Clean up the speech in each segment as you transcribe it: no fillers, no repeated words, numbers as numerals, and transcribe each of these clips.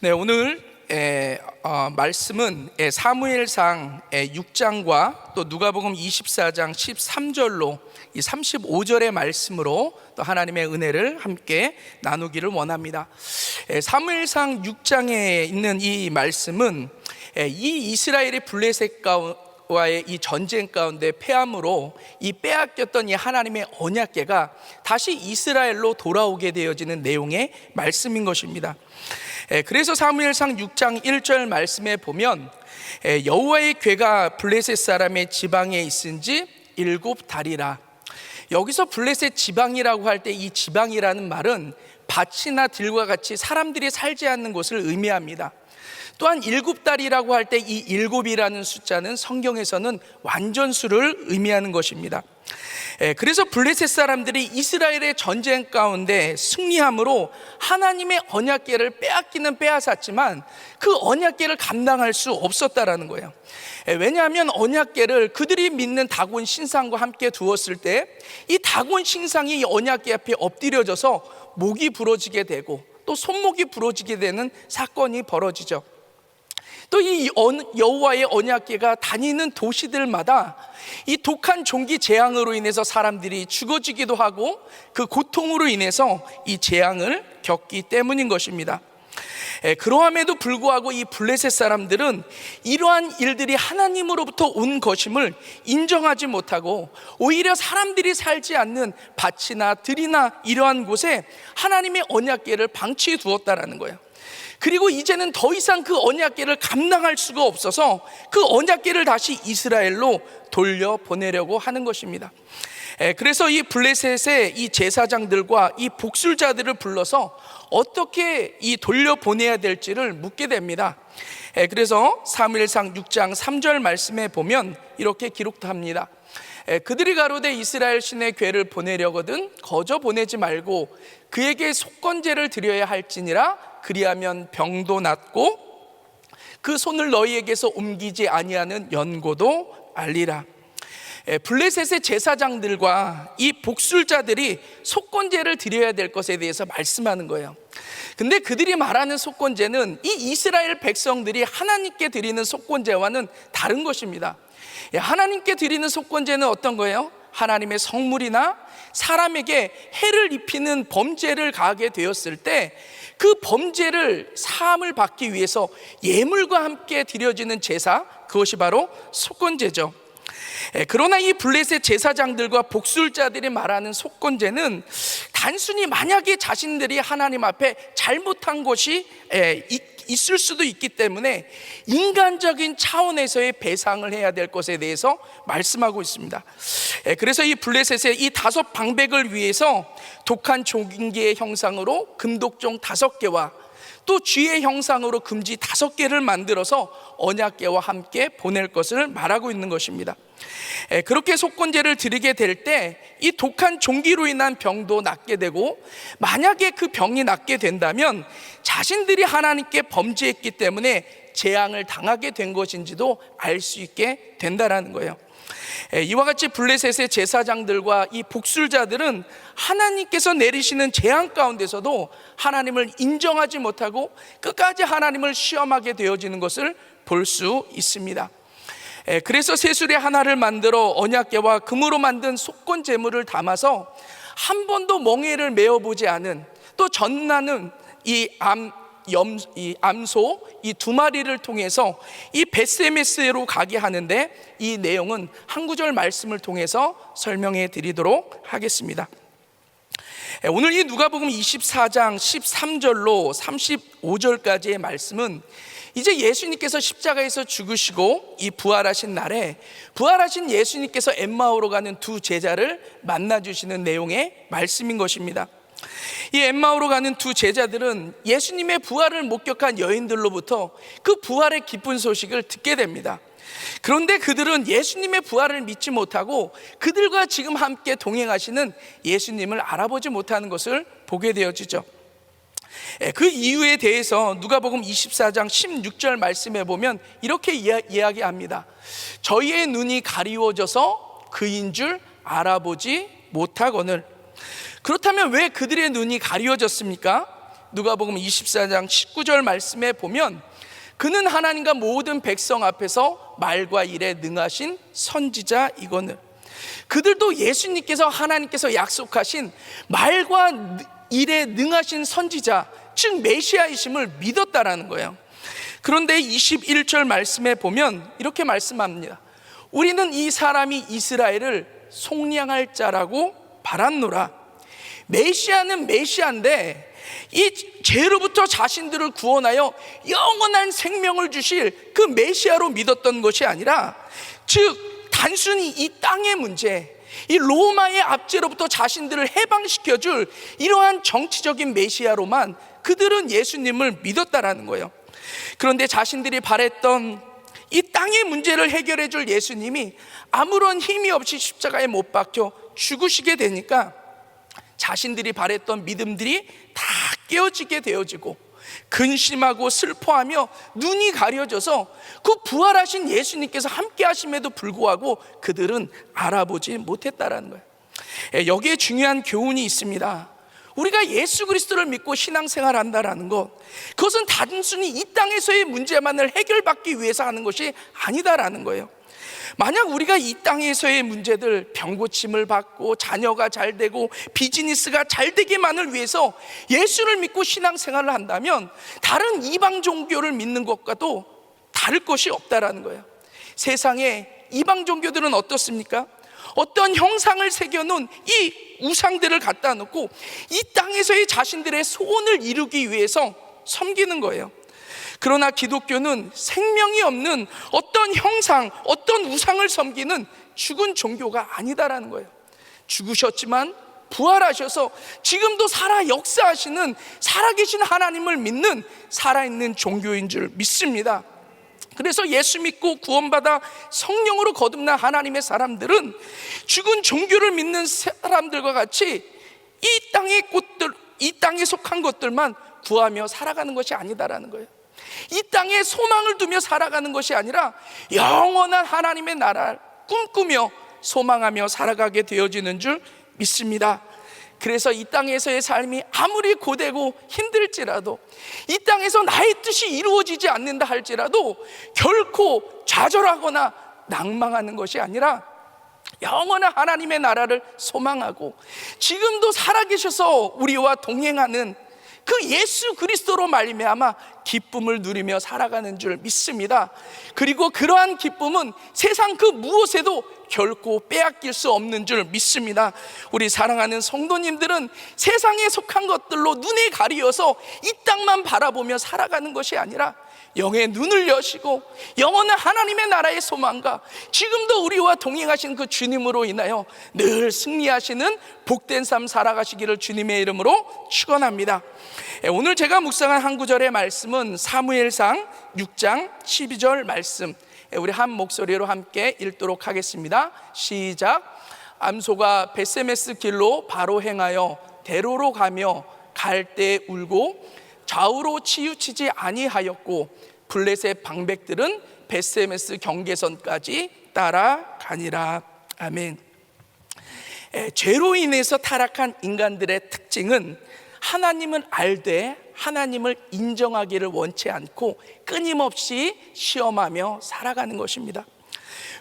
네, 오늘 말씀은 사무엘상 6장과 또 누가복음 24장 13절로 이 35절의 말씀으로 또 하나님의 은혜를 함께 나누기를 원합니다. 사무엘상 6장에 있는 이 말씀은 이 이스라엘의 블레셋과의 이 전쟁 가운데 패함으로 이 빼앗겼던 이 하나님의 언약궤가 다시 이스라엘로 돌아오게 되어지는 내용의 말씀인 것입니다. 그래서 사무엘상 6장 1절 말씀에 보면 여호와의 궤가 블레셋 사람의 지방에 있은지 7달이라. 여기서 블레셋 지방이라고 할 때 이 지방이라는 말은 밭이나 들과 같이 사람들이 살지 않는 곳을 의미합니다. 또한 7달이라고 할 때 이 7이라는 숫자는 성경에서는 완전수를 의미하는 것입니다. 그래서 블레셋 사람들이 이스라엘의 전쟁 가운데 승리함으로 하나님의 언약궤를 빼앗기는 빼앗았지만 그 언약궤를 감당할 수 없었다라는 거예요. 왜냐하면 언약궤를 그들이 믿는 다곤 신상과 함께 두었을 때 이 다곤 신상이 이 언약궤 앞에 엎드려져서 목이 부러지게 되고 또 손목이 부러지게 되는 사건이 벌어지죠. 또 이 여호와의 언약궤가 다니는 도시들마다 이 독한 종기 재앙으로 인해서 사람들이 죽어지기도 하고 그 고통으로 인해서 이 재앙을 겪기 때문인 것입니다. 그러함에도 불구하고 이 블레셋 사람들은 이러한 일들이 하나님으로부터 온 것임을 인정하지 못하고 오히려 사람들이 살지 않는 밭이나 들이나 이러한 곳에 하나님의 언약궤를 방치해 두었다라는 거예요. 그리고 이제는 더 이상 그 언약궤를 감당할 수가 없어서 그 언약궤를 다시 이스라엘로 돌려보내려고 하는 것입니다. 그래서 이 블레셋의 이 제사장들과 이 복술자들을 불러서 어떻게 이 돌려보내야 될지를 묻게 됩니다. 그래서 사무엘상 6장 3절 말씀에 보면 이렇게 기록합니다. 그들이 가로되 이스라엘 신의 궤를 보내려거든 거저 보내지 말고 그에게 속건제를 드려야 할지니라. 그리하면 병도 낫고 그 손을 너희에게서 옮기지 아니하는 연고도 알리라. 블레셋의 제사장들과 이 복술자들이 속건제를 드려야 될 것에 대해서 말씀하는 거예요. 근데 그들이 말하는 속건제는 이 이스라엘 백성들이 하나님께 드리는 속건제와는 다른 것입니다. 하나님께 드리는 속건제는 어떤 거예요? 하나님의 성물이나 사람에게 해를 입히는 범죄를 가하게 되었을 때 그 범죄를 사함을 받기 위해서 예물과 함께 드려지는 제사, 그것이 바로 속건제죠. 그러나 이 블레셋 제사장들과 복술자들이 말하는 속건제는 단순히 만약에 자신들이 하나님 앞에 잘못한 것이 있을 수도 있기 때문에 인간적인 차원에서의 배상을 해야 될 것에 대해서 말씀하고 있습니다. 그래서 이 블레셋의 이 5방백을 위해서 독한 종기의 형상으로 금독종 5개와 또 쥐의 형상으로 금지 5개를 만들어서 언약궤와 함께 보낼 것을 말하고 있는 것입니다. 그렇게 속건제를 드리게 될 때 이 독한 종기로 인한 병도 낫게 되고, 만약에 그 병이 낫게 된다면 자신들이 하나님께 범죄했기 때문에 재앙을 당하게 된 것인지도 알 수 있게 된다라는 거예요. 이와 같이 블레셋의 제사장들과 이 복술자들은 하나님께서 내리시는 재앙 가운데서도 하나님을 인정하지 못하고 끝까지 하나님을 시험하게 되어지는 것을 볼 수 있습니다. 그래서 새수레 하나를 만들어 언약궤와 금으로 만든 속건 제물을 담아서 한 번도 멍에를 메어보지 않은, 또 전나는 이 암소 이 2마리를 통해서 이 벳세메스로 가게 하는데, 이 내용은 한 구절 말씀을 통해서 설명해 드리도록 하겠습니다. 오늘 이 누가복음 24장 13절로 35절까지의 말씀은 이제 예수님께서 십자가에서 죽으시고 이 부활하신 날에 부활하신 예수님께서 엠마오로 가는 두 제자를 만나주시는 내용의 말씀인 것입니다. 이 엠마오로 가는 두 제자들은 예수님의 부활을 목격한 여인들로부터 그 부활의 기쁜 소식을 듣게 됩니다. 그런데 그들은 예수님의 부활을 믿지 못하고 그들과 지금 함께 동행하시는 예수님을 알아보지 못하는 것을 보게 되어지죠. 그 이유에 대해서 누가복음 24장 16절 말씀에 보면 이렇게 이야기합니다. 저희의 눈이 가리워져서 그인 줄 알아보지 못하거늘. 그렇다면 왜 그들의 눈이 가리워졌습니까? 누가복음 24장 19절 말씀에 보면 그는 하나님과 모든 백성 앞에서 말과 일에 능하신 선지자 이거늘. 그들도 예수님께서 하나님께서 약속하신 말과 일에 능하신 선지자, 즉 메시아이심을 믿었다라는 거예요. 그런데 21절 말씀에 보면 이렇게 말씀합니다. 우리는 이 사람이 이스라엘을 속량할 자라고 바랐노라. 메시아는 메시아인데 이 죄로부터 자신들을 구원하여 영원한 생명을 주실 그 메시아로 믿었던 것이 아니라, 즉 단순히 이 땅의 문제, 이 로마의 압제로부터 자신들을 해방시켜줄 이러한 정치적인 메시아로만 그들은 예수님을 믿었다라는 거예요. 그런데 자신들이 바랬던 이 땅의 문제를 해결해 줄 예수님이 아무런 힘이 없이 십자가에 못 박혀 죽으시게 되니까 자신들이 바랬던 믿음들이 다 깨어지게 되어지고 근심하고 슬퍼하며 눈이 가려져서 그 부활하신 예수님께서 함께 하심에도 불구하고 그들은 알아보지 못했다라는 거예요. 여기에 중요한 교훈이 있습니다. 우리가 예수 그리스도를 믿고 신앙생활 한다라는 것, 그것은 단순히 이 땅에서의 문제만을 해결받기 위해서 하는 것이 아니다라는 거예요. 만약 우리가 이 땅에서의 문제들, 병고침을 받고 자녀가 잘 되고 비즈니스가 잘 되기만을 위해서 예수를 믿고 신앙생활을 한다면 다른 이방 종교를 믿는 것과도 다를 것이 없다라는 거예요. 세상에 이방 종교들은 어떻습니까? 어떤 형상을 새겨놓은 이 우상들을 갖다 놓고 이 땅에서의 자신들의 소원을 이루기 위해서 섬기는 거예요. 그러나 기독교는 생명이 없는 어떤 형상, 어떤 우상을 섬기는 죽은 종교가 아니다라는 거예요. 죽으셨지만 부활하셔서 지금도 살아 역사하시는 살아계신 하나님을 믿는 살아있는 종교인 줄 믿습니다. 그래서 예수 믿고 구원받아 성령으로 거듭난 하나님의 사람들은 죽은 종교를 믿는 사람들과 같이 이 땅에 속한 것들만 구하며 살아가는 것이 아니다라는 거예요. 이 땅에 소망을 두며 살아가는 것이 아니라 영원한 하나님의 나라를 꿈꾸며 소망하며 살아가게 되어지는 줄 믿습니다. 그래서 이 땅에서의 삶이 아무리 고되고 힘들지라도, 이 땅에서 나의 뜻이 이루어지지 않는다 할지라도 결코 좌절하거나 낭망하는 것이 아니라 영원한 하나님의 나라를 소망하고 지금도 살아계셔서 우리와 동행하는 그 예수 그리스도로 말미암아 기쁨을 누리며 살아가는 줄 믿습니다. 그리고 그러한 기쁨은 세상 그 무엇에도 결코 빼앗길 수 없는 줄 믿습니다. 우리 사랑하는 성도님들은 세상에 속한 것들로 눈에 가리어서 이 땅만 바라보며 살아가는 것이 아니라 영의 눈을 여시고 영원한 하나님의 나라의 소망과 지금도 우리와 동행하신 그 주님으로 인하여 늘 승리하시는 복된 삶 살아가시기를 주님의 이름으로 축원합니다. 오늘 제가 묵상한 한 구절의 말씀은 사무엘상 6장 12절 말씀, 우리 한 목소리로 함께 읽도록 하겠습니다. 시작. 암소가 벳세메스 길로 바로 행하여 대로로 가며 갈 때 울고 좌우로 치우치지 아니하였고 블레셋 방백들은 벳세메스 경계선까지 따라가니라. 아멘. 죄로 인해서 타락한 인간들의 특징은 하나님을 알되 하나님을 인정하기를 원치 않고 끊임없이 시험하며 살아가는 것입니다.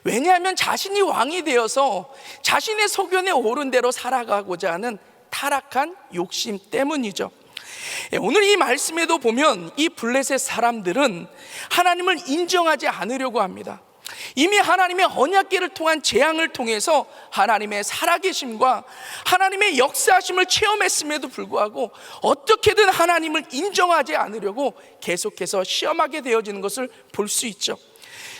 왜냐하면 자신이 왕이 되어서 자신의 소견에 옳은 대로 살아가고자 하는 타락한 욕심 때문이죠. 오늘 이 말씀에도 보면 이 블레셋 사람들은 하나님을 인정하지 않으려고 합니다. 이미 하나님의 언약궤를 통한 재앙을 통해서 하나님의 살아계심과 하나님의 역사하심을 체험했음에도 불구하고 어떻게든 하나님을 인정하지 않으려고 계속해서 시험하게 되어지는 것을 볼 수 있죠.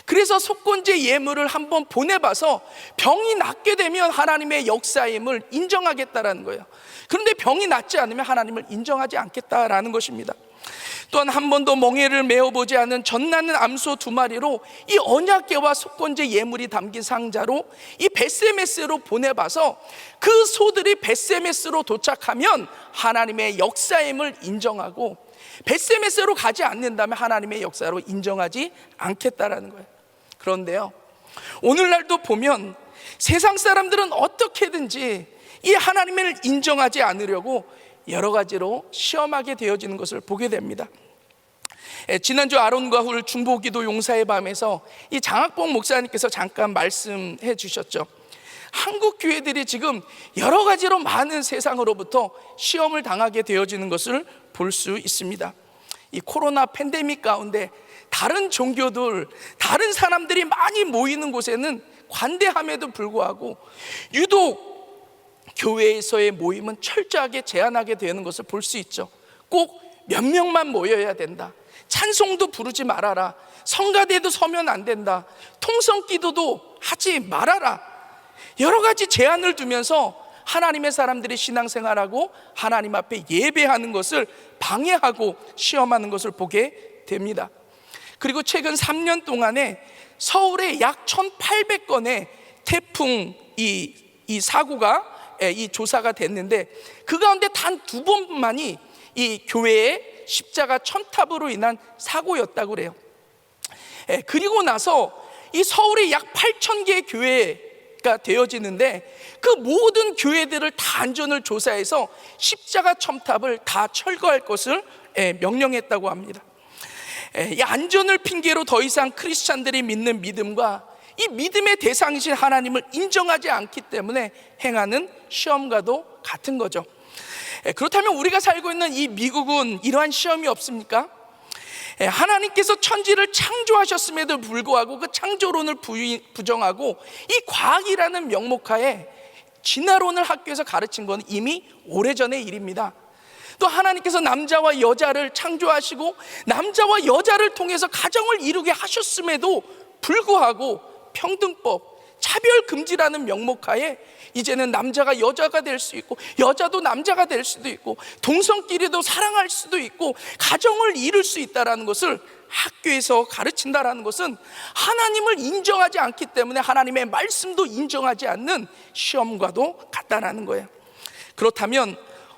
그래서 속건제 예물을 한번 보내봐서 병이 낫게 되면 하나님의 역사임을 인정하겠다라는 거예요. 그런데 병이 낫지 않으면 하나님을 인정하지 않겠다라는 것입니다. 또한 한 번도 멍에를 메어보지 않은 젖나는 암소 2마리로 이 언약궤와 속건제 예물이 담긴 상자로 이 벳세메스로 보내봐서 그 소들이 벳세메스로 도착하면 하나님의 역사임을 인정하고 벳세메스로 가지 않는다면 하나님의 역사로 인정하지 않겠다라는 거예요. 그런데요, 오늘날도 보면 세상 사람들은 어떻게든지 이 하나님을 인정하지 않으려고 여러 가지로 시험하게 되어지는 것을 보게 됩니다. 지난주 아론과 훌 중보기도 용사의 밤에서 이 장학봉 목사님께서 잠깐 말씀해 주셨죠. 한국 교회들이 지금 여러 가지로 많은 세상으로부터 시험을 당하게 되어지는 것을 볼 수 있습니다. 이 코로나 팬데믹 가운데 다른 종교들, 다른 사람들이 많이 모이는 곳에는 관대함에도 불구하고 유독 교회에서의 모임은 철저하게 제한하게 되는 것을 볼 수 있죠. 꼭 몇 명만 모여야 된다, 찬송도 부르지 말아라, 성가대도 서면 안 된다, 통성기도도 하지 말아라, 여러 가지 제한을 두면서 하나님의 사람들이 신앙생활하고 하나님 앞에 예배하는 것을 방해하고 시험하는 것을 보게 됩니다. 그리고 최근 3년 동안에 서울에 약 1,800건의 태풍 이 사고가 이 조사가 됐는데, 그 가운데 단 2번만이 이 교회의 십자가 첨탑으로 인한 사고였다고 그래요. 그리고 나서 이 서울에 약 8,000개의 교회가 되어지는데, 그 모든 교회들을 다 안전을 조사해서 십자가 첨탑을 다 철거할 것을 명령했다고 합니다. 이 안전을 핑계로 더 이상 크리스찬들이 믿는 믿음과 이 믿음의 대상이신 하나님을 인정하지 않기 때문에 행하는 시험과도 같은 거죠. 그렇다면 우리가 살고 있는 이 미국은 이러한 시험이 없습니까? 하나님께서 천지를 창조하셨음에도 불구하고 그 창조론을 부정하고 이 과학이라는 명목하에 진화론을 학교에서 가르친 건 이미 오래전의 일입니다. 또 하나님께서 남자와 여자를 창조하시고 남자와 여자를 통해서 가정을 이루게 하셨음에도 불구하고 평등법, 차별금지라는 명목하에 이제는 남자가 여자가 될 수 있고 여자도 남자가 될 수도 있고 동성끼리도 사랑할 수도 있고 가정을 이룰 수 있다는 것을 학교에서 가르친다는 것은 하나님을 인정하지 않기 때문에 하나님의 말씀도 인정하지 않는 시험과도 같다는 거예요. 그렇다면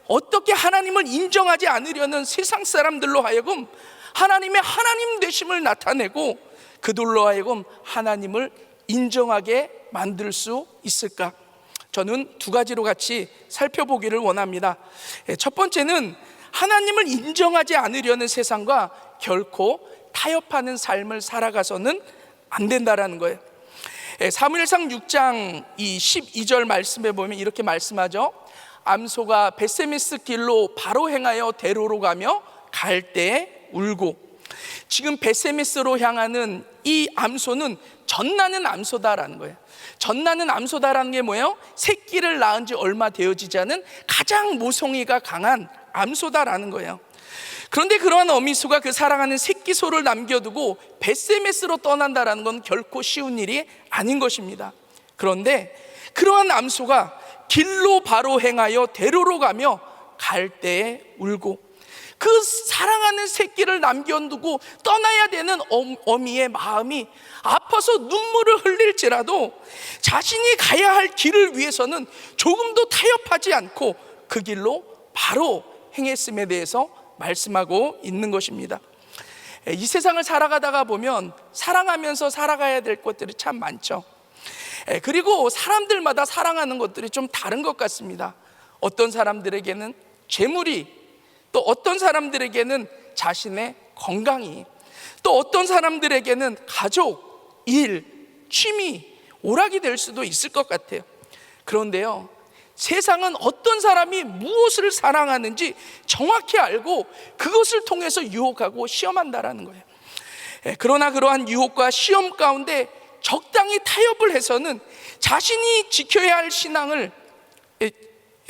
어떻게 하나님을 인정하지 않으려는 세상 사람들로 하여금 하나님의 하나님 되심을 나타내고 그들로 하여금 하나님을 인정하게 만들 수 있을까? 저는 두 가지로 같이 살펴보기를 원합니다. 첫 번째는 하나님을 인정하지 않으려는 세상과 결코 타협하는 삶을 살아가서는 안 된다라는 거예요. 사무엘상 6장 12절 말씀에 보면 이렇게 말씀하죠. 암소가 벳세메스 길로 바로 행하여 대로로 가며 갈 때에 울고. 지금 벳세메스로 향하는 이 암소는 젖나는 암소다라는 거예요. 젖나는 암소다라는 게 뭐예요? 새끼를 낳은 지 얼마 되어지지 않은 가장 모성애가 강한 암소다라는 거예요. 그런데 그러한 어미소가 그 사랑하는 새끼소를 남겨두고 벳세메스로 떠난다라는 건 결코 쉬운 일이 아닌 것입니다. 그런데 그러한 암소가 길로 바로 행하여 대로로 가며 갈 때에 울고, 그 사랑하는 새끼를 남겨두고 떠나야 되는 어미의 마음이 아파서 눈물을 흘릴지라도 자신이 가야 할 길을 위해서는 조금도 타협하지 않고 그 길로 바로 행했음에 대해서 말씀하고 있는 것입니다. 이 세상을 살아가다가 보면 사랑하면서 살아가야 될 것들이 참 많죠. 그리고 사람들마다 사랑하는 것들이 좀 다른 것 같습니다. 어떤 사람들에게는 재물이, 또 어떤 사람들에게는 자신의 건강이, 또 어떤 사람들에게는 가족, 일, 취미, 오락이 될 수도 있을 것 같아요. 그런데요, 세상은 어떤 사람이 무엇을 사랑하는지 정확히 알고 그것을 통해서 유혹하고 시험한다라는 거예요. 그러나 그러한 유혹과 시험 가운데 적당히 타협을 해서는 자신이 지켜야 할 신앙을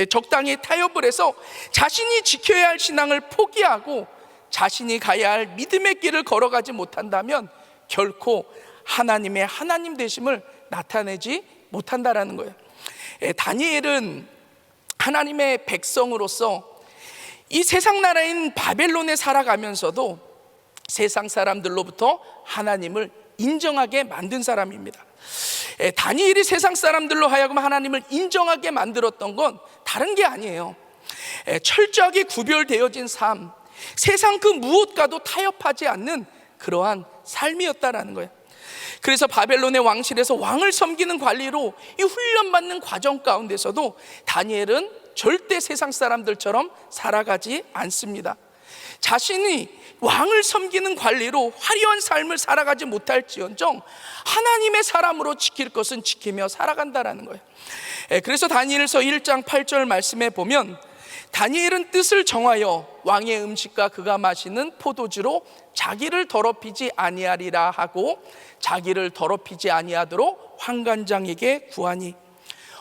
적당히 타협을 해서 자신이 지켜야 할 신앙을 포기하고 자신이 가야 할 믿음의 길을 걸어가지 못한다면 결코 하나님의 하나님 되심을 나타내지 못한다라는 거예요. 다니엘은 하나님의 백성으로서 이 세상 나라인 바벨론에 살아가면서도 세상 사람들로부터 하나님을 인정하게 만든 사람입니다. 다니엘이 세상 사람들로 하여금 하나님을 인정하게 만들었던 건 다른 게 아니에요. 철저하게 구별되어진 삶, 세상 그 무엇과도 타협하지 않는 그러한 삶이었다라는 거예요. 그래서 바벨론의 왕실에서 왕을 섬기는 관리로 이 훈련받는 과정 가운데서도 다니엘은 절대 세상 사람들처럼 살아가지 않습니다. 자신이 왕을 섬기는 관리로 화려한 삶을 살아가지 못할지언정 하나님의 사람으로 지킬 것은 지키며 살아간다라는 거예요. 그래서 다니엘서 1장 8절 말씀에 보면 다니엘은 뜻을 정하여 왕의 음식과 그가 마시는 포도주로 자기를 더럽히지 아니하리라 하고 자기를 더럽히지 아니하도록 환관장에게 구하니,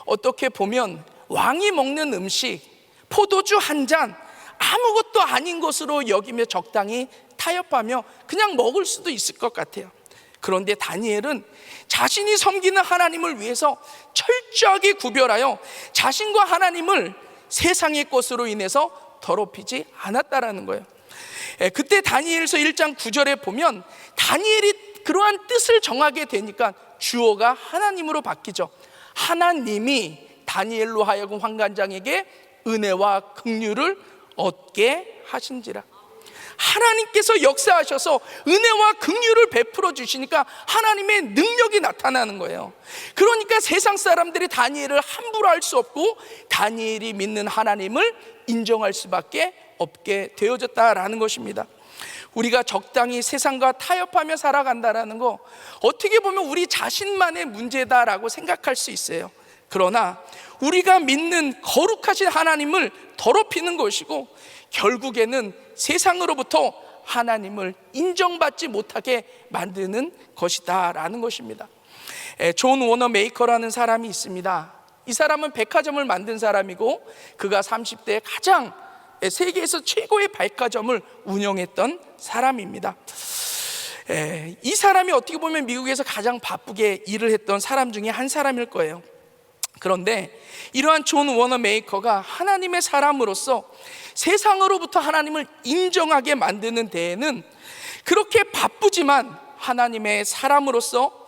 어떻게 보면 왕이 먹는 음식, 포도주 한 잔 아무것도 아닌 것으로 여기며 적당히 타협하며 그냥 먹을 수도 있을 것 같아요. 그런데 다니엘은 자신이 섬기는 하나님을 위해서 철저하게 구별하여 자신과 하나님을 세상의 것으로 인해서 더럽히지 않았다라는 거예요. 그때 다니엘서 1장 9절에 보면 다니엘이 그러한 뜻을 정하게 되니까 주어가 하나님으로 바뀌죠. 하나님이 다니엘로 하여금 환관장에게 은혜와 긍휼을 얻게 하신지라. 하나님께서 역사하셔서 은혜와 긍휼을 베풀어 주시니까 하나님의 능력이 나타나는 거예요. 그러니까 세상 사람들이 다니엘을 함부로 할 수 없고 다니엘이 믿는 하나님을 인정할 수밖에 없게 되어졌다라는 것입니다. 우리가 적당히 세상과 타협하며 살아간다라는 거, 어떻게 보면 우리 자신만의 문제다라고 생각할 수 있어요. 그러나 우리가 믿는 거룩하신 하나님을 더럽히는 것이고 결국에는 세상으로부터 하나님을 인정받지 못하게 만드는 것이다 라는 것입니다. 존 워너 메이커라는 사람이 있습니다. 이 사람은 백화점을 만든 사람이고 그가 30대에 가장 세계에서 최고의 백화점을 운영했던 사람입니다. 이 사람이 어떻게 보면 미국에서 가장 바쁘게 일을 했던 사람 중에 한 사람일 거예요. 그런데 이러한 존 워너 메이커가 하나님의 사람으로서 세상으로부터 하나님을 인정하게 만드는 데에는 그렇게 바쁘지만 하나님의 사람으로서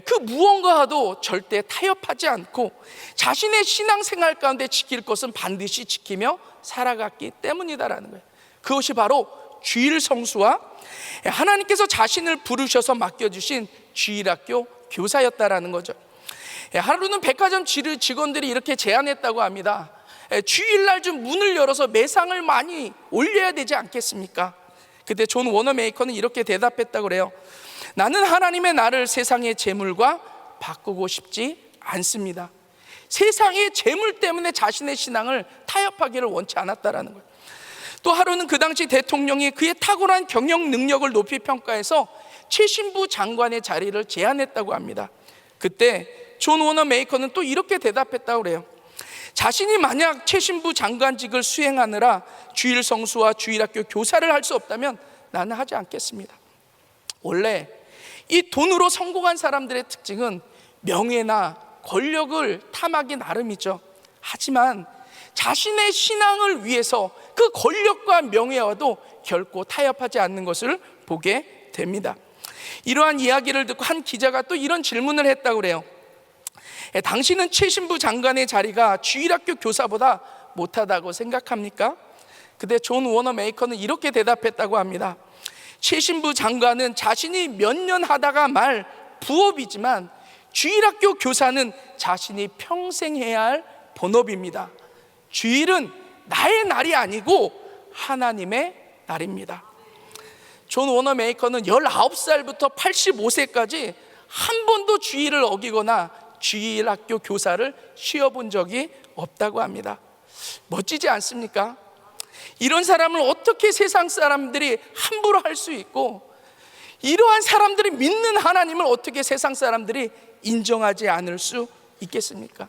그 무언가와도 절대 타협하지 않고 자신의 신앙생활 가운데 지킬 것은 반드시 지키며 살아갔기 때문이다라는 거예요. 그것이 바로 주일 성수와 하나님께서 자신을 부르셔서 맡겨주신 주일학교 교사였다라는 거죠. 하루는 백화점 직원들이 이렇게 제안했다고 합니다. 주일날 좀 문을 열어서 매상을 많이 올려야 되지 않겠습니까? 그때 존 워너 메이커는 이렇게 대답했다고 그래요. 나는 하나님의 나를 세상의 재물과 바꾸고 싶지 않습니다. 세상의 재물 때문에 자신의 신앙을 타협하기를 원치 않았다라는 거예요. 또 하루는 그 당시 대통령이 그의 탁월한 경영 능력을 높이 평가해서 최신부 장관의 자리를 제안했다고 합니다. 그때 존 워너 메이커는 또 이렇게 대답했다고 그래요. 자신이 만약 최신부 장관직을 수행하느라 주일 성수와 주일학교 교사를 할 수 없다면 나는 하지 않겠습니다. 원래 이 돈으로 성공한 사람들의 특징은 명예나 권력을 탐하기 나름이죠. 하지만 자신의 신앙을 위해서 그 권력과 명예와도 결코 타협하지 않는 것을 보게 됩니다. 이러한 이야기를 듣고 한 기자가 또 이런 질문을 했다고 그래요. 당신은 최신부 장관의 자리가 주일학교 교사보다 못하다고 생각합니까? 그때 존 워너 메이커는 이렇게 대답했다고 합니다. 최신부 장관은 자신이 몇 년 하다가 말 부업이지만 주일학교 교사는 자신이 평생 해야 할 본업입니다. 주일은 나의 날이 아니고 하나님의 날입니다. 존 워너 메이커는 19살부터 85세까지 한 번도 주일을 어기거나 주일학교 교사를 쉬어본 적이 없다고 합니다. 멋지지 않습니까? 이런 사람을 어떻게 세상 사람들이 함부로 할 수 있고, 이러한 사람들이 믿는 하나님을 어떻게 세상 사람들이 인정하지 않을 수 있겠습니까?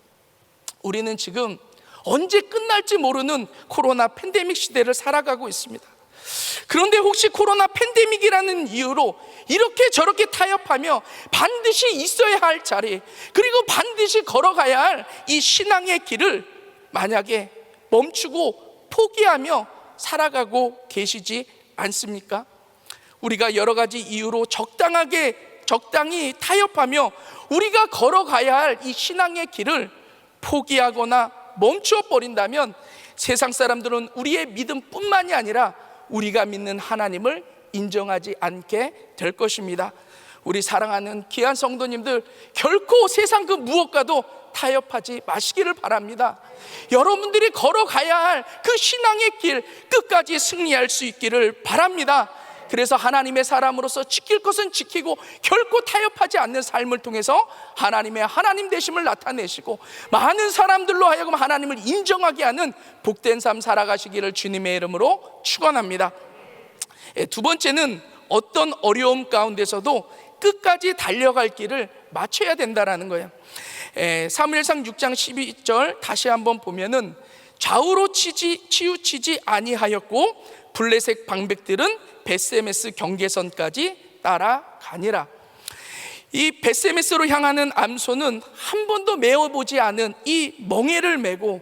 우리는 지금 언제 끝날지 모르는 코로나 팬데믹 시대를 살아가고 있습니다. 그런데 혹시 코로나 팬데믹이라는 이유로 이렇게 저렇게 타협하며 반드시 있어야 할 자리, 그리고 반드시 걸어가야 할 이 신앙의 길을 만약에 멈추고 포기하며 살아가고 계시지 않습니까? 우리가 여러 가지 이유로 적당히 타협하며 우리가 걸어가야 할 이 신앙의 길을 포기하거나 멈춰버린다면 세상 사람들은 우리의 믿음뿐만이 아니라 우리가 믿는 하나님을 인정하지 않게 될 것입니다. 우리 사랑하는 귀한 성도님들, 결코 세상 그 무엇과도 타협하지 마시기를 바랍니다. 여러분들이 걸어가야 할 그 신앙의 길 끝까지 승리할 수 있기를 바랍니다. 그래서 하나님의 사람으로서 지킬 것은 지키고 결코 타협하지 않는 삶을 통해서 하나님의 하나님 되심을 나타내시고 많은 사람들로 하여금 하나님을 인정하게 하는 복된 삶 살아가시기를 주님의 이름으로 축원합니다. 두 번째는 어떤 어려움 가운데서도 끝까지 달려갈 길을 맞춰야 된다라는 거예요. 사무엘상 6장 12절 다시 한번 보면은 좌우로 치우치지 아니하였고 블레셋 방백들은 벳세메스 경계선까지 따라가니라. 이 벳세메스로 향하는 암소는 한 번도 메어보지 않은 이 멍에를 메고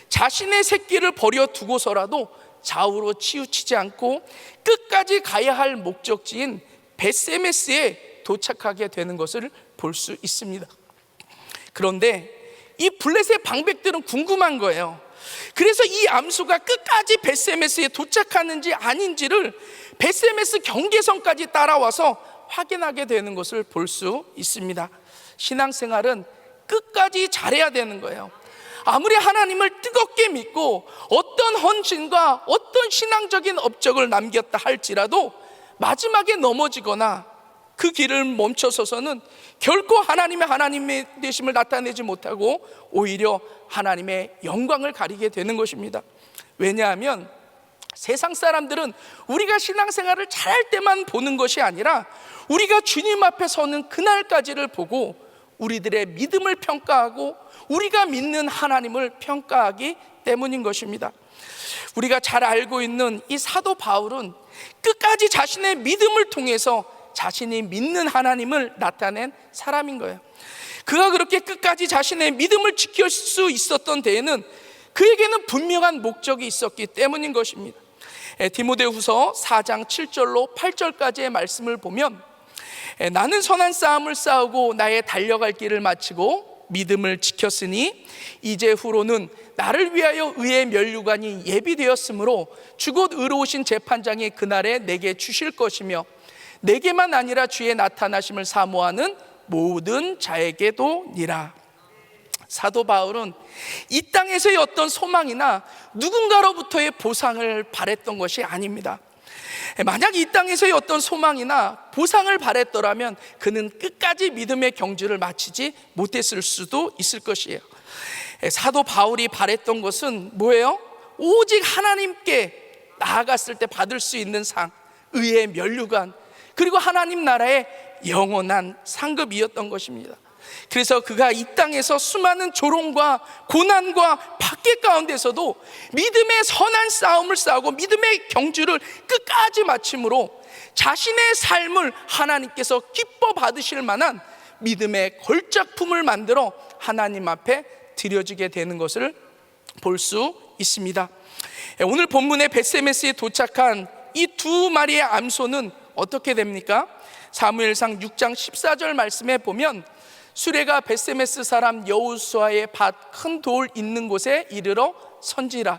자신의 새끼를 버려 두고서라도 좌우로 치우치지 않고 끝까지 가야 할 목적지인 벳세메스에 도착하게 되는 것을 볼 수 있습니다. 그런데 이 블레셋 방백들은 궁금한 거예요. 그래서 이 암소가 끝까지 벳세메스에 도착하는지 아닌지를 벳세메스 경계선까지 따라와서 확인하게 되는 것을 볼 수 있습니다. 신앙생활은 끝까지 잘해야 되는 거예요. 아무리 하나님을 뜨겁게 믿고 어떤 헌신과 어떤 신앙적인 업적을 남겼다 할지라도 마지막에 넘어지거나 그 길을 멈춰서서는 결코 하나님의 되심을 나타내지 못하고 오히려 하나님의 영광을 가리게 되는 것입니다. 왜냐하면 세상 사람들은 우리가 신앙생활을 잘할 때만 보는 것이 아니라 우리가 주님 앞에 서는 그날까지를 보고 우리들의 믿음을 평가하고 우리가 믿는 하나님을 평가하기 때문인 것입니다. 우리가 잘 알고 있는 이 사도 바울은 끝까지 자신의 믿음을 통해서 자신이 믿는 하나님을 나타낸 사람인 거예요. 그가 그렇게 끝까지 자신의 믿음을 지킬 수 있었던 데에는 그에게는 분명한 목적이 있었기 때문인 것입니다. 디모데후서 4장 7절로 8절까지의 말씀을 보면 나는 선한 싸움을 싸우고 나의 달려갈 길을 마치고 믿음을 지켰으니 이제 후로는 나를 위하여 의의 면류관이 예비되었으므로 주곧 의로우신 재판장이 그날에 내게 주실 것이며 내게만 아니라 주의 나타나심을 사모하는 모든 자에게도니라. 사도 바울은 이 땅에서의 어떤 소망이나 누군가로부터의 보상을 바랬던 것이 아닙니다. 만약 이 땅에서의 어떤 소망이나 보상을 바랬더라면 그는 끝까지 믿음의 경주를 마치지 못했을 수도 있을 것이에요. 사도 바울이 바랬던 것은 뭐예요? 오직 하나님께 나아갔을 때 받을 수 있는 상, 의의 면류관, 그리고 하나님 나라의 영원한 상급이었던 것입니다. 그래서 그가 이 땅에서 수많은 조롱과 고난과 박해 가운데서도 믿음의 선한 싸움을 싸우고 믿음의 경주를 끝까지 마침으로 자신의 삶을 하나님께서 기뻐 받으실 만한 믿음의 걸작품을 만들어 하나님 앞에 드려지게 되는 것을 볼 수 있습니다. 오늘 본문의 벳세메스에 도착한 이 두 마리의 암소는 어떻게 됩니까? 사무엘상 6장 14절 말씀에 보면 수레가 벳세메스 사람 여호수아의 밭 큰 돌 있는 곳에 이르러 선지라.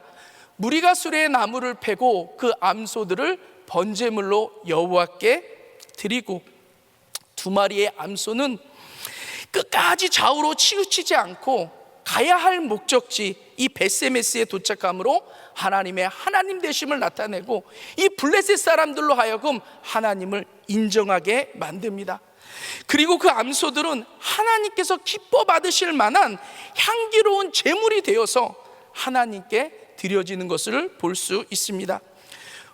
무리가 수레의 나무를 패고 그 암소들을 번제물로 여호와께 드리고, 두 마리의 암소는 끝까지 좌우로 치우치지 않고 가야 할 목적지 이 벳세메스에 도착함으로 하나님의 하나님 되심을 나타내고 이 블레셋 사람들로 하여금 하나님을 인정하게 만듭니다. 그리고 그 암소들은 하나님께서 기뻐 받으실 만한 향기로운 제물이 되어서 하나님께 드려지는 것을 볼 수 있습니다.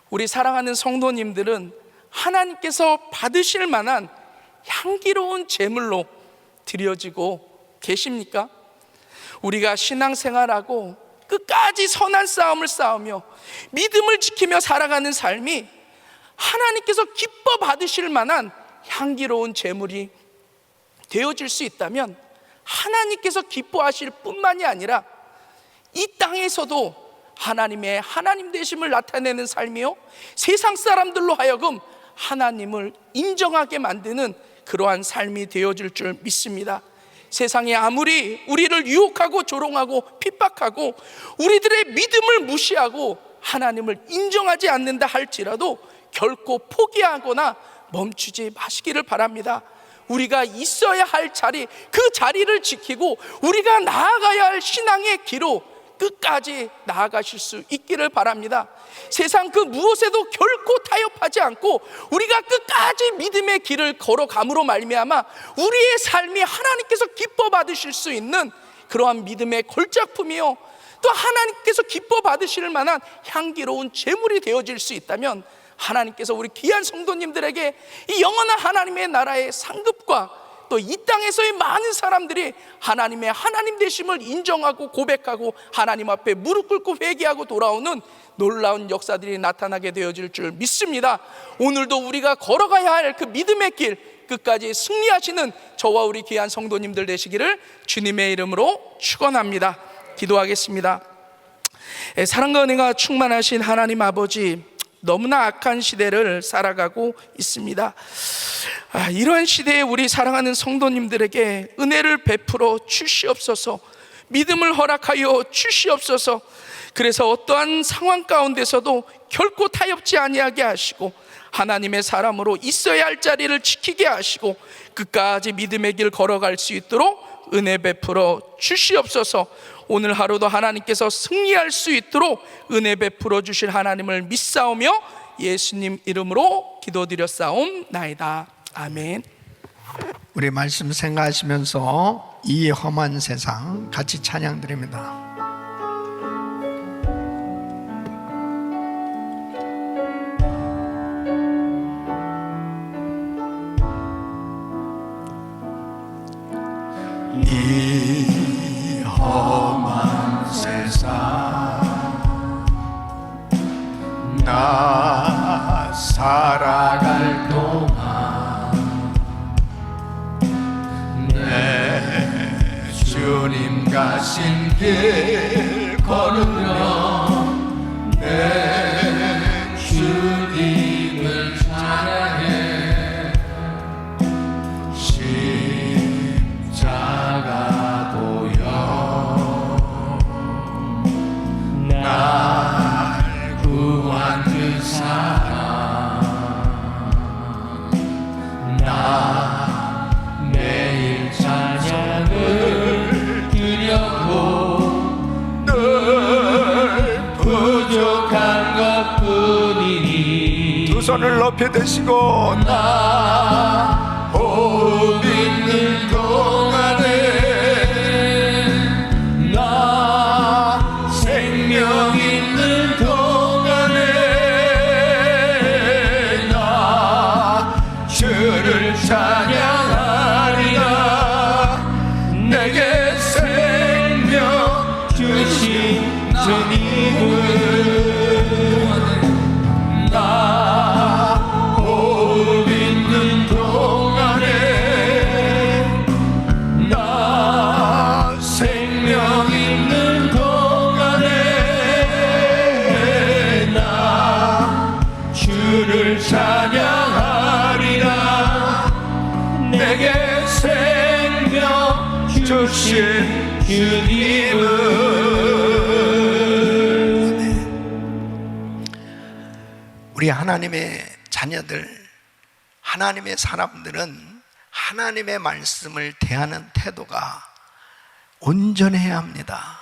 우리 사랑하는 성도님들은 하나님께서 받으실 만한 향기로운 제물로 드려지고 계십니까? 우리가 신앙생활하고 끝까지 선한 싸움을 싸우며 믿음을 지키며 살아가는 삶이 하나님께서 기뻐 받으실 만한 향기로운 제물이 되어질 수 있다면 하나님께서 기뻐하실 뿐만이 아니라 이 땅에서도 하나님의 하나님 되심을 나타내는 삶이요, 세상 사람들로 하여금 하나님을 인정하게 만드는 그러한 삶이 되어질 줄 믿습니다. 세상에 아무리 우리를 유혹하고 조롱하고 핍박하고 우리들의 믿음을 무시하고 하나님을 인정하지 않는다 할지라도 결코 포기하거나 멈추지 마시기를 바랍니다. 우리가 있어야 할 자리, 그 자리를 지키고 우리가 나아가야 할 신앙의 길로 끝까지 나아가실 수 있기를 바랍니다. 세상 그 무엇에도 결코 타협하지 않고 우리가 끝까지 믿음의 길을 걸어감으로 말미암아 우리의 삶이 하나님께서 기뻐 받으실 수 있는 그러한 믿음의 걸작품이요, 또 하나님께서 기뻐 받으실 만한 향기로운 제물이 되어질 수 있다면 하나님께서 우리 귀한 성도님들에게 이 영원한 하나님의 나라의 상급과 또 이 땅에서의 많은 사람들이 하나님의 하나님 되심을 인정하고 고백하고 하나님 앞에 무릎 꿇고 회개하고 돌아오는 놀라운 역사들이 나타나게 되어질 줄 믿습니다. 오늘도 우리가 걸어가야 할 그 믿음의 길 끝까지 승리하시는 저와 우리 귀한 성도님들 되시기를 주님의 이름으로 축원합니다. 기도하겠습니다. 사랑과 은혜가 충만하신 하나님 아버지, 너무나 악한 시대를 살아가고 있습니다. 이러한 시대에 우리 사랑하는 성도님들에게 은혜를 베풀어 주시옵소서, 믿음을 허락하여 주시옵소서. 그래서 어떠한 상황 가운데서도 결코 타협지 아니하게 하시고 하나님의 사람으로 있어야 할 자리를 지키게 하시고 끝까지 믿음의 길 걸어갈 수 있도록 은혜 베풀어 주시옵소서. 오늘 하루도 하나님께서 승리할 수 있도록 은혜 베풀어 주실 하나님을 믿사오며 예수님 이름으로 기도드렸사옵나이다. 아멘. 우리 말씀 생각하시면서 이 험한 세상 같이 찬양 드립니다. 이 험한 세상 나 살아갈 동안 내 주님 가신 길 걸으며 내 주님을 찬양해 십자가 도여 날 구한 그 사랑 나 매일 찬양을 드려도 늘 부족한 것뿐이니 두 손을 높이 드시고 나 호흡 있는 동안에 나 생명 있는 동안에 나 주를 찬양하리라. 내게 생명 주신 주님은 나 호흡 있는 동안에 나 생명 있는 동안에 나 주를 찬양하리라. 내게 생명 주신 주님은. 우리 하나님의 자녀들, 하나님의 사람들은 하나님의 말씀을 대하는 태도가 온전해야 합니다.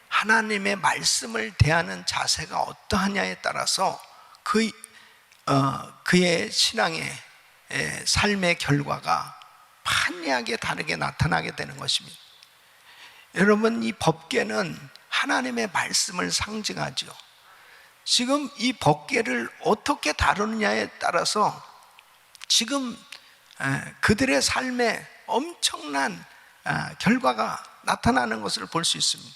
하나님의 말씀을 대하는 자세가 어떠하냐에 따라서 그의 신앙의 삶의 결과가 판이하게 다르게 나타나게 되는 것입니다. 여러분, 이 법궤는 하나님의 말씀을 상징하죠. 지금 이 법궤를 어떻게 다루느냐에 따라서 지금 그들의 삶에 엄청난 결과가 나타나는 것을 볼 수 있습니다.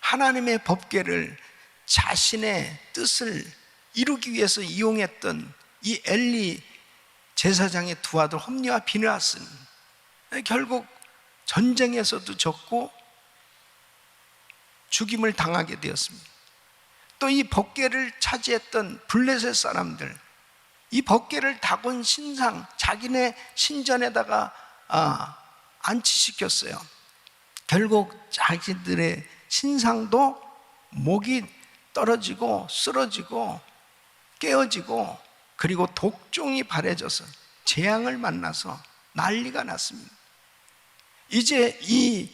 하나님의 법궤를 자신의 뜻을 이루기 위해서 이용했던 이 엘리 제사장의 두 아들 홈니와 비느하스는 결국 전쟁에서도 졌고 죽임을 당하게 되었습니다. 또 이 법궤를 차지했던 블레셋 사람들, 이 법궤를 다곤 신상, 자기네 신전에다가 안치시켰어요. 결국 자기들의 신상도 목이 떨어지고 쓰러지고 깨어지고, 그리고 독종이 발해져서 재앙을 만나서 난리가 났습니다. 이제 이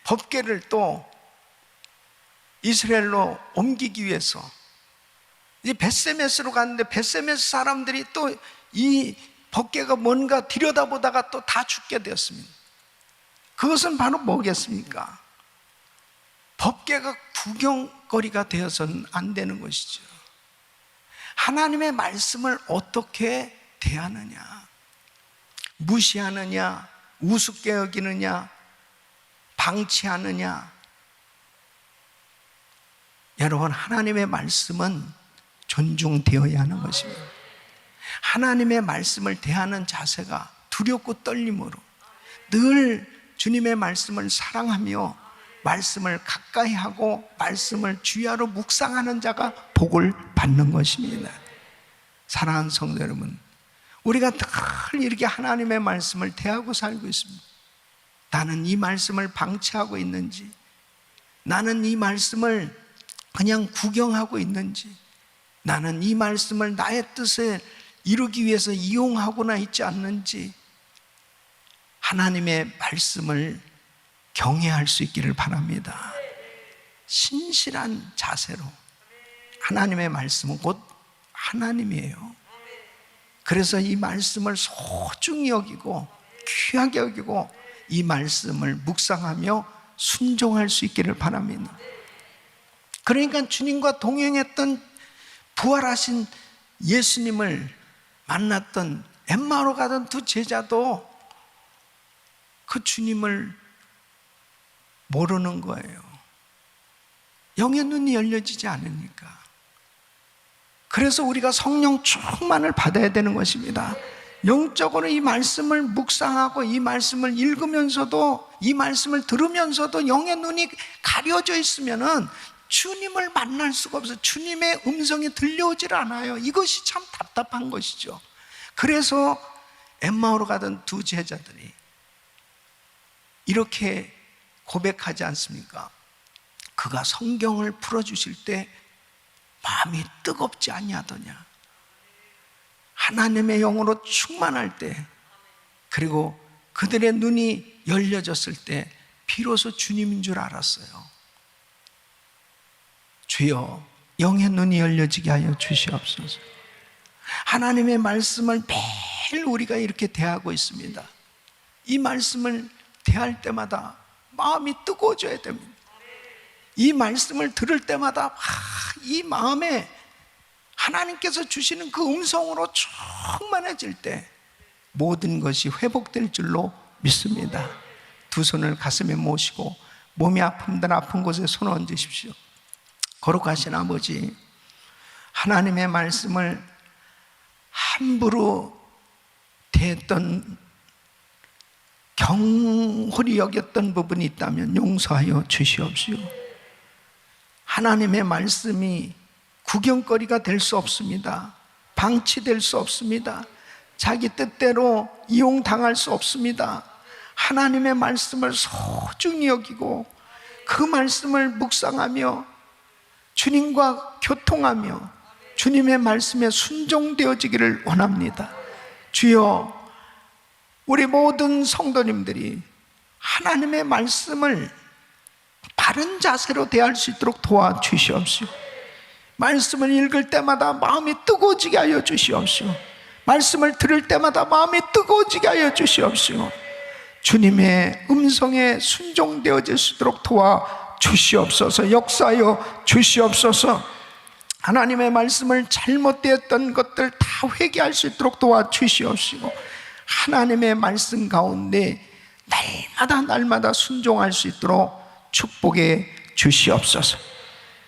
법궤를 또 이스라엘로 옮기기 위해서 이제 벳세메스로 갔는데 벳세메스 사람들이 또 이 법궤가 뭔가 들여다보다가 또 다 죽게 되었습니다. 그것은 바로 뭐겠습니까? 법궤가 구경거리가 되어서는 안 되는 것이죠. 하나님의 말씀을 어떻게 대하느냐, 무시하느냐, 우습게 여기느냐, 방치하느냐. 여러분, 하나님의 말씀은 존중되어야 하는 것입니다. 하나님의 말씀을 대하는 자세가 두렵고 떨림으로 늘 주님의 말씀을 사랑하며 말씀을 가까이 하고 말씀을 주야로 묵상하는 자가 복을 받는 것입니다. 사랑하는 성도 여러분, 우리가 늘 이렇게 하나님의 말씀을 대하고 살고 있습니다. 나는 이 말씀을 방치하고 있는지, 나는 이 말씀을 그냥 구경하고 있는지, 나는 이 말씀을 나의 뜻에 이루기 위해서 이용하고나 있지 않는지, 하나님의 말씀을 경외할 수 있기를 바랍니다. 신실한 자세로. 하나님의 말씀은 곧 하나님이에요. 그래서 이 말씀을 소중히 여기고 귀하게 여기고 이 말씀을 묵상하며 순종할 수 있기를 바랍니다. 그러니까 주님과 동행했던 부활하신 예수님을 만났던 엠마오로 가던 두 제자도 그 주님을 모르는 거예요. 영의 눈이 열려지지 않으니까. 그래서 우리가 성령 충만을 받아야 되는 것입니다. 영적으로 이 말씀을 묵상하고 이 말씀을 읽으면서도, 이 말씀을 들으면서도 영의 눈이 가려져 있으면은 주님을 만날 수가 없어요. 주님의 음성이 들려오질 않아요. 이것이 참 답답한 것이죠. 그래서 엠마오로 가던 두 제자들이 이렇게 고백하지 않습니까? 그가 성경을 풀어주실 때 마음이 뜨겁지 아니하더냐. 하나님의 영으로 충만할 때, 그리고 그들의 눈이 열려졌을 때 비로소 주님인 줄 알았어요. 주여, 영의 눈이 열려지게 하여 주시옵소서. 하나님의 말씀을 매일 우리가 이렇게 대하고 있습니다. 이 말씀을 대할 때마다 마음이 뜨거워져야 됩니다. 이 말씀을 들을 때마다 이 마음에 하나님께서 주시는 그 음성으로 충만해질 때 모든 것이 회복될 줄로 믿습니다. 두 손을 가슴에 모시고 몸이 아픔들 아픈 곳에 손을 얹으십시오. 거룩하신 아버지, 하나님의 말씀을 함부로 대했던, 경홀히 여겼던 부분이 있다면 용서하여 주시옵시오. 하나님의 말씀이 구경거리가 될 수 없습니다. 방치될 수 없습니다. 자기 뜻대로 이용당할 수 없습니다. 하나님의 말씀을 소중히 여기고 그 말씀을 묵상하며 주님과 교통하며 주님의 말씀에 순종되어지기를 원합니다. 주여, 우리 모든 성도님들이 하나님의 말씀을 바른 자세로 대할 수 있도록 도와주시옵시오. 말씀을 읽을 때마다 마음이 뜨거워지게 하여 주시옵시오. 말씀을 들을 때마다 마음이 뜨거워지게 하여 주시옵시오. 주님의 음성에 순종되어질 수 있도록 도와주시옵소서. 역사하여 주시옵소서. 하나님의 말씀을 잘못되었던 것들 다 회개할 수 있도록 도와주시옵시고, 하나님의 말씀 가운데 날마다 순종할 수 있도록 축복해 주시옵소서.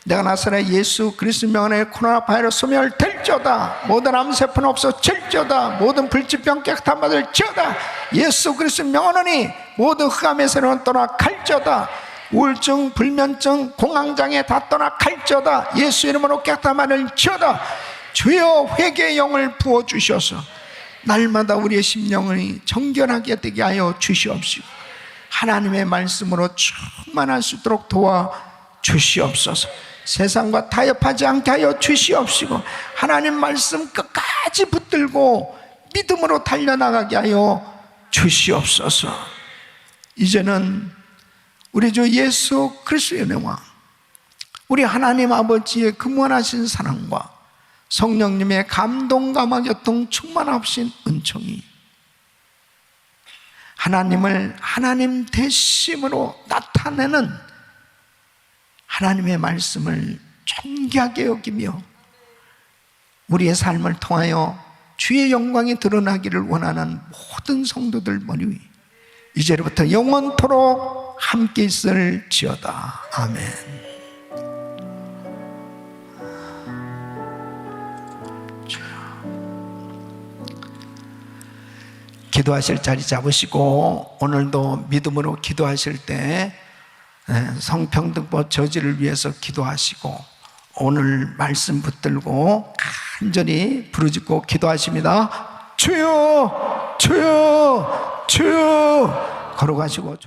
내가 나사렛 예수 그리스도 명하에 코로나 바이러스 소멸될지어다. 모든 암세포는 없어질지어다. 모든 불치병 깨끗한 받을지어다. 예수 그리스도 명하노니 모든 흑암의 세력은 떠나갈지어다. 우울증, 불면증, 공황장애 다 떠나갈지어다. 예수 이름으로 깨끗한 받을지어다. 주여, 회개의 영을 부어주셔서 날마다 우리의 심령을 정결하게 되게 하여 주시옵시고, 하나님의 말씀으로 충만할 수 있도록 도와주시옵소서. 세상과 타협하지 않게 하여 주시옵시고, 하나님 말씀 끝까지 붙들고 믿음으로 달려나가게 하여 주시옵소서. 이제는 우리 주 예수 그리스도의 은혜와 우리 하나님 아버지의 근원하신 사랑과 성령님의 감동 감화 교통 충만하신 은총이 하나님을 하나님 되심으로 나타내는 하나님의 말씀을 존귀하게 여기며 우리의 삶을 통하여 주의 영광이 드러나기를 원하는 모든 성도들 머리 위 이제로부터 영원토록 함께 있을지어다. 아멘. 기도하실 자리 잡으시고 오늘도 믿음으로 기도하실 때 성평등법 저지를 위해서 기도하시고 오늘 말씀 붙들고 간절히 부르짖고 기도하십니다. 주여 주여 주여 걸어가시고